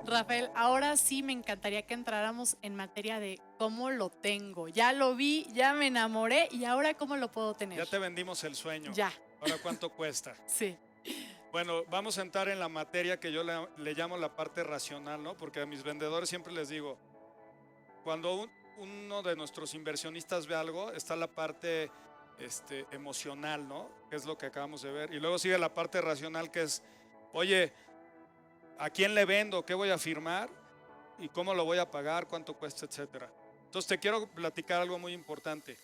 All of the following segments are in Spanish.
Rafael, ahora sí me encantaría que entráramos en materia de cómo lo tengo. Ya lo vi, ya me enamoré y ahora cómo lo puedo tener. Ya te vendimos el sueño. Ya, Ahora, ¿cuánto cuesta? sí. Bueno, vamos a entrar en la materia que yo le llamo la parte racional, ¿no? Porque a mis vendedores siempre les digo, cuando uno de nuestros inversionistas ve algo, está la parte emocional, ¿no? Que es lo que acabamos de ver. Y luego sigue la parte racional, que es, oye, ¿a quién le vendo? ¿Qué voy a firmar? ¿Y cómo lo voy a pagar? ¿Cuánto cuesta? Etcétera. Entonces te quiero platicar algo muy importante.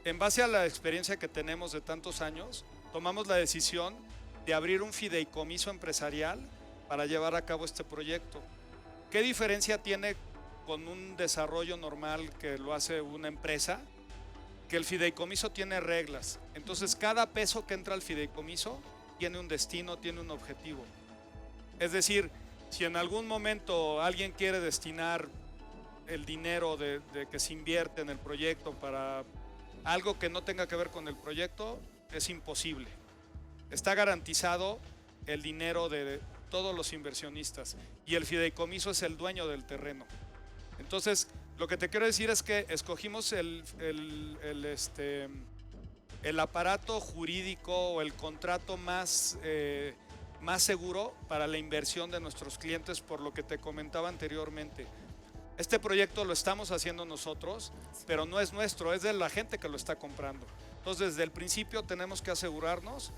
En base a la experiencia que tenemos de tantos años, tomamos la decisión de abrir un fideicomiso empresarial para llevar a cabo este proyecto. ¿Qué diferencia tiene con un desarrollo normal que lo hace una empresa? Que el fideicomiso tiene reglas. Entonces, cada peso que entra al fideicomiso tiene un destino, tiene un objetivo. Es decir, si en algún momento alguien quiere destinar el dinero de que se invierte en el proyecto para algo que no tenga que ver con el proyecto, es imposible. Está garantizado el dinero de todos los inversionistas y el fideicomiso es el dueño del terreno. Entonces, lo que te quiero decir es que escogimos el aparato jurídico o el contrato más seguro para la inversión de nuestros clientes, por lo que te comentaba anteriormente. Este proyecto lo estamos haciendo nosotros, pero no es nuestro, es de la gente que lo está comprando. Entonces, desde el principio tenemos que asegurarnos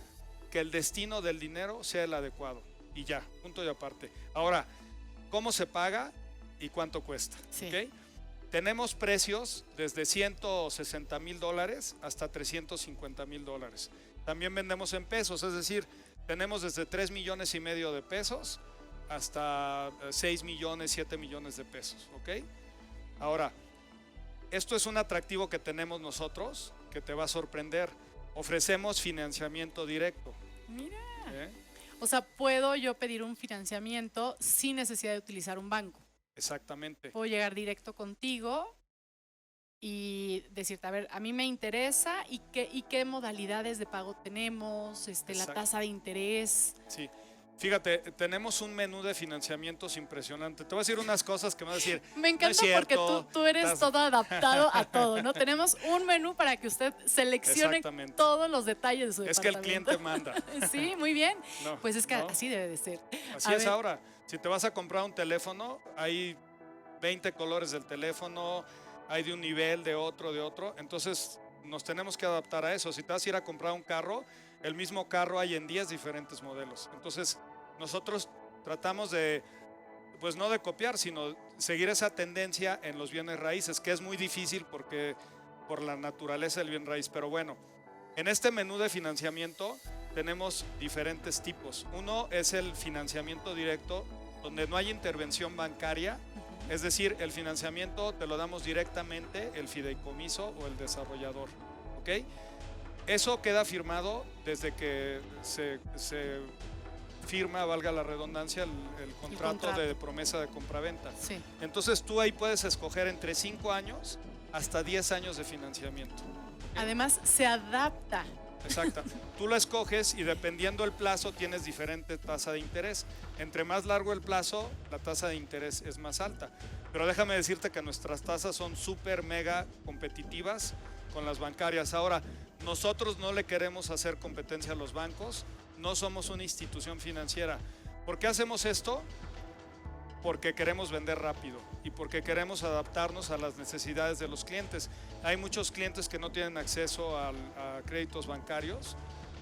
que el destino del dinero sea el adecuado. Y ya, punto y aparte. Ahora, ¿cómo se paga y cuánto cuesta? Sí. ¿Okay? Tenemos precios desde $160,000 hasta $350,000. También vendemos en pesos, es decir, tenemos desde 3,5 millones de pesos hasta 6 millones, 7 millones de pesos. ¿Ok? Ahora, esto es un atractivo que tenemos nosotros que te va a sorprender. Ofrecemos financiamiento directo. Mira. ¿Eh? O sea, puedo yo pedir un financiamiento sin necesidad de utilizar un banco. Exactamente. Puedo llegar directo contigo y decirte, a ver, a mí me interesa y qué modalidades de pago tenemos, la tasa de interés. Sí. Fíjate, tenemos un menú de financiamientos impresionante. Te voy a decir unas cosas que me vas a decir, Me no es encanta porque cierto. tú eres todo adaptado a todo, ¿no? Tenemos un menú para que usted seleccione todos los detalles de su Es que el departamento. cliente manda. Sí, muy bien. No, Pues es que no. así debe de ser. Así es ahora. Si te vas a comprar un teléfono, hay 20 colores del teléfono, hay de un nivel, de otro. Entonces, nos tenemos que adaptar a eso. Si te vas a ir a comprar un carro, el mismo carro hay en 10 diferentes modelos. Entonces, nosotros tratamos de, pues no de copiar, sino seguir esa tendencia en los bienes raíces, que es muy difícil porque por la naturaleza del bien raíz. Pero bueno, en este menú de financiamiento tenemos diferentes tipos. Uno es el financiamiento directo, donde no hay intervención bancaria, es decir, el financiamiento te lo damos directamente el fideicomiso o el desarrollador. ¿Ok? Eso queda firmado desde que se firma, valga la redundancia, el contrato de promesa de compraventa. Sí. Entonces tú ahí puedes escoger entre 5 años hasta 10 años de financiamiento. ¿Okay? Además, se adapta. Exacto. Tú lo escoges y dependiendo el plazo tienes diferente tasa de interés. Entre más largo el plazo, la tasa de interés es más alta. Pero déjame decirte que nuestras tasas son súper mega competitivas con las bancarias. Ahora, nosotros no le queremos hacer competencia a los bancos, no somos una institución financiera. ¿Por qué hacemos esto? Porque queremos vender rápido y porque queremos adaptarnos a las necesidades de los clientes. Hay muchos clientes que no tienen acceso a créditos bancarios,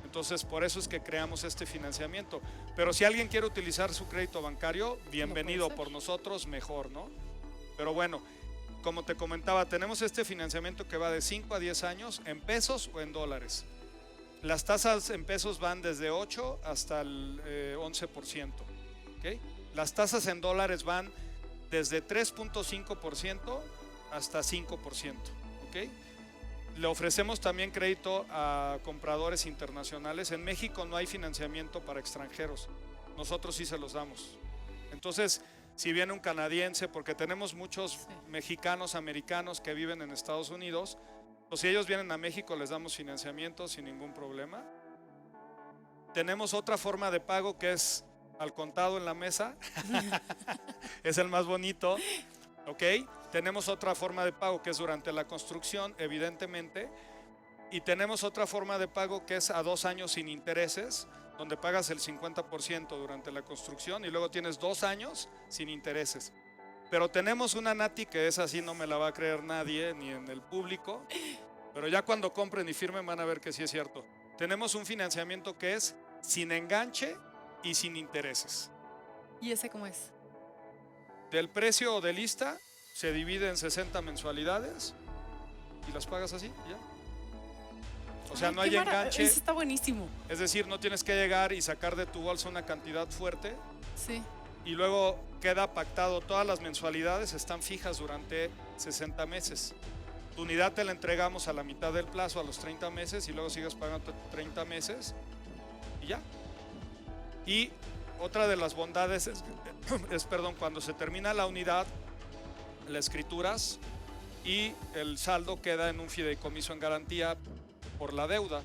entonces por eso es que creamos este financiamiento. Pero si alguien quiere utilizar su crédito bancario, bienvenido, por nosotros mejor, ¿no? Pero bueno, como te comentaba, tenemos este financiamiento que va de 5 a 10 años en pesos o en dólares. Las tasas en pesos van desde 8 hasta el 11%. ¿Okay? Las tasas en dólares van desde 3.5% hasta 5%. ¿Okay? Le ofrecemos también crédito a compradores internacionales. En México no hay financiamiento para extranjeros. Nosotros sí se los damos. Entonces, si viene un canadiense, porque tenemos muchos mexicanos, americanos que viven en Estados Unidos, pues si ellos vienen a México les damos financiamiento sin ningún problema. Tenemos otra forma de pago que es al contado en la mesa. Es el más bonito. ¿Ok? Tenemos otra forma de pago que es durante la construcción, evidentemente. Y tenemos otra forma de pago que es a 2 años sin intereses, donde pagas el 50% durante la construcción y luego tienes 2 años sin intereses. Pero tenemos una Nati que es así, no me la va a creer nadie, ni en el público, pero ya cuando compren y firmen van a ver que sí es cierto. Tenemos un financiamiento que es sin enganche y sin intereses. ¿Y ese cómo es? Del precio de lista se divide en 60 mensualidades y las pagas así, ya. O sea, no hay enganche. Eso está buenísimo. Es decir, no tienes que llegar y sacar de tu bolsa una cantidad fuerte. Sí. Y luego queda pactado, todas las mensualidades están fijas durante 60 meses. Tu unidad te la entregamos a la mitad del plazo, a los 30 meses, y luego sigues pagando 30 meses y ya. Y otra de las bondades es cuando se termina la unidad, la escrituras y el saldo queda en un fideicomiso en garantía por la deuda,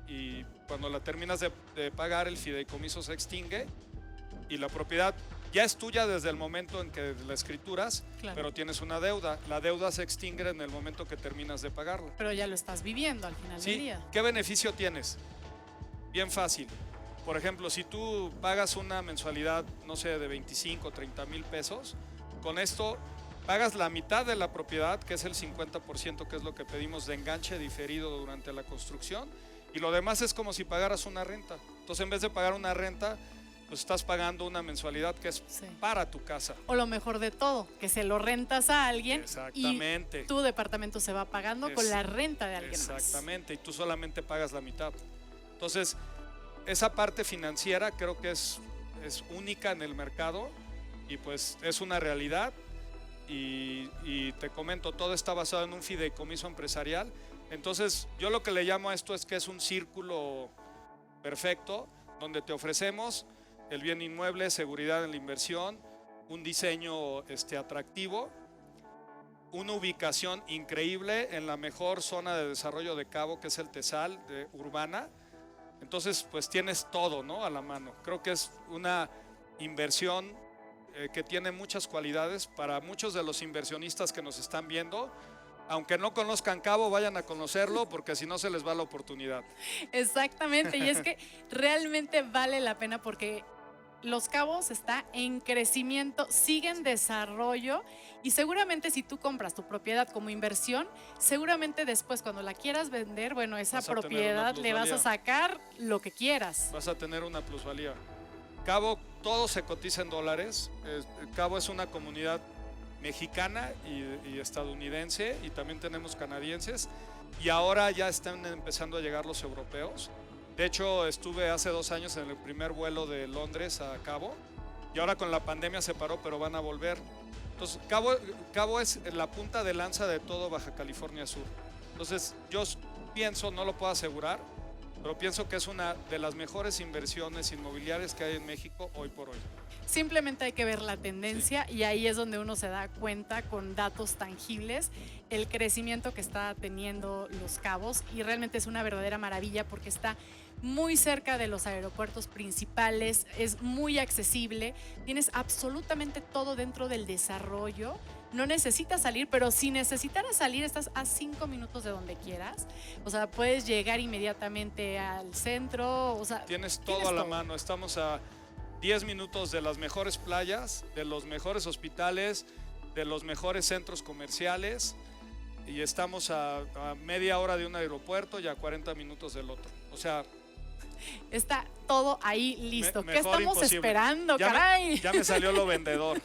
y cuando la terminas de pagar el fideicomiso se extingue y la propiedad ya es tuya desde el momento en que la escrituras, Claro. pero tienes una deuda. La deuda se extingue en el momento que terminas de pagarla. Pero ya lo estás viviendo al final del Sí, día. ¿qué beneficio tienes? Bien fácil. Por ejemplo, si tú pagas una mensualidad, no sé, de 25 o 30 mil pesos, con esto pagas la mitad de la propiedad, que es el 50%, que es lo que pedimos de enganche diferido durante la construcción, y lo demás es como si pagaras una renta. Entonces, en vez de pagar una renta, pues estás pagando una mensualidad que es Sí. para tu casa. O lo mejor de todo, que se lo rentas a alguien Exactamente. y tu departamento se va pagando con la renta de alguien más. Exactamente, y tú solamente pagas la mitad. Entonces, esa parte financiera creo que es única en el mercado y pues es una realidad. Y te comento, todo está basado en un fideicomiso empresarial. Entonces, yo lo que le llamo a esto es que es un círculo perfecto, donde te ofrecemos el bien inmueble, seguridad en la inversión, un diseño atractivo, una ubicación increíble en la mejor zona de desarrollo de Cabo, que es el Tesal de Urbana. Entonces, pues tienes todo, ¿no?, a la mano. Creo que es una inversión que tiene muchas cualidades para muchos de los inversionistas que nos están viendo. Aunque no conozcan Cabo, vayan a conocerlo, porque si no se les va la oportunidad. Exactamente, y es que realmente vale la pena porque Los Cabos está en crecimiento, sigue en desarrollo y seguramente si tú compras tu propiedad como inversión, seguramente después cuando la quieras vender, bueno, esa Vas a tener propiedad una le vas a plusvalía. sacar lo que quieras. Vas a tener una plusvalía. Cabo, todo se cotiza en dólares. Cabo es una comunidad mexicana y estadounidense, y también tenemos canadienses, y ahora ya están empezando a llegar los europeos. De hecho, estuve hace 2 años en el primer vuelo de Londres a Cabo, y ahora con la pandemia se paró, pero van a volver. Entonces, Cabo es la punta de lanza de todo Baja California Sur. Entonces, yo pienso, no lo puedo asegurar, pero pienso que es una de las mejores inversiones inmobiliarias que hay en México hoy por hoy. Simplemente hay que ver la tendencia y ahí es donde uno se da cuenta con datos tangibles el crecimiento que está teniendo Los Cabos, y realmente es una verdadera maravilla porque está muy cerca de los aeropuertos principales, es muy accesible, tienes absolutamente todo dentro del desarrollo. No necesitas salir, pero si necesitaras salir, estás a 5 minutos de donde quieras. O sea, puedes llegar inmediatamente al centro. O sea, Tienes todo a la mano. Estamos a 10 minutos de las mejores playas, de los mejores hospitales, de los mejores centros comerciales, y estamos a media hora de un aeropuerto y a 40 minutos del otro. O sea, está todo ahí listo. ¿Qué mejor estamos imposible. esperando, Ya caray? ya me salió lo vendedor.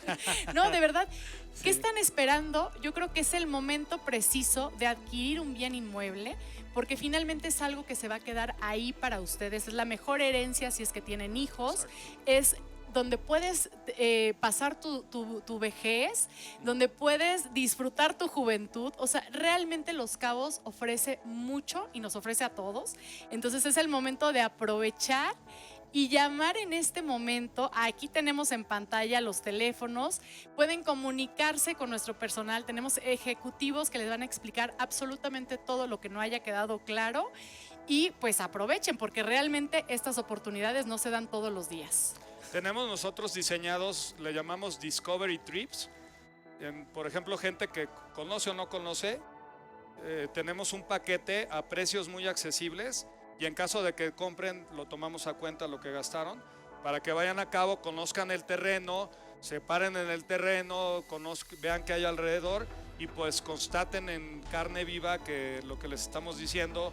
No, de verdad, Sí. ¿qué están esperando? Yo creo que es el momento preciso de adquirir un bien inmueble, porque finalmente es algo que se va a quedar ahí para ustedes. Es la mejor herencia si es que tienen hijos. Exacto. Es donde puedes pasar tu vejez, donde puedes disfrutar tu juventud. O sea, realmente Los Cabos ofrece mucho y nos ofrece a todos. Entonces es el momento de aprovechar y llamar en este momento. Aquí tenemos en pantalla los teléfonos, pueden comunicarse con nuestro personal, tenemos ejecutivos que les van a explicar absolutamente todo lo que no haya quedado claro, y pues aprovechen porque realmente estas oportunidades no se dan todos los días. Tenemos nosotros diseñados, le llamamos Discovery Trips. Por ejemplo, gente que conoce o no conoce, tenemos un paquete a precios muy accesibles y en caso de que compren, lo tomamos a cuenta lo que gastaron, para que vayan a cabo, conozcan el terreno, se paren en el terreno, vean qué hay alrededor y pues constaten en carne viva que lo que les estamos diciendo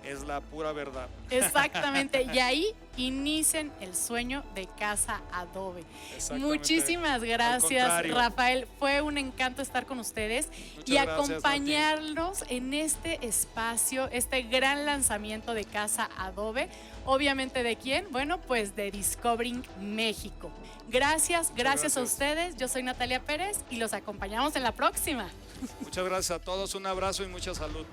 es la pura verdad. Exactamente, y ahí inicien el sueño de Casa Adobe. Muchísimas gracias, Rafael. Fue un encanto estar con ustedes y acompañarlos en este espacio, este gran lanzamiento de Casa Adobe. Obviamente, ¿de quién? Bueno, pues de Discovering México. Gracias a ustedes. Yo soy Natalia Pérez y los acompañamos en la próxima. Muchas gracias a todos, un abrazo y mucha salud.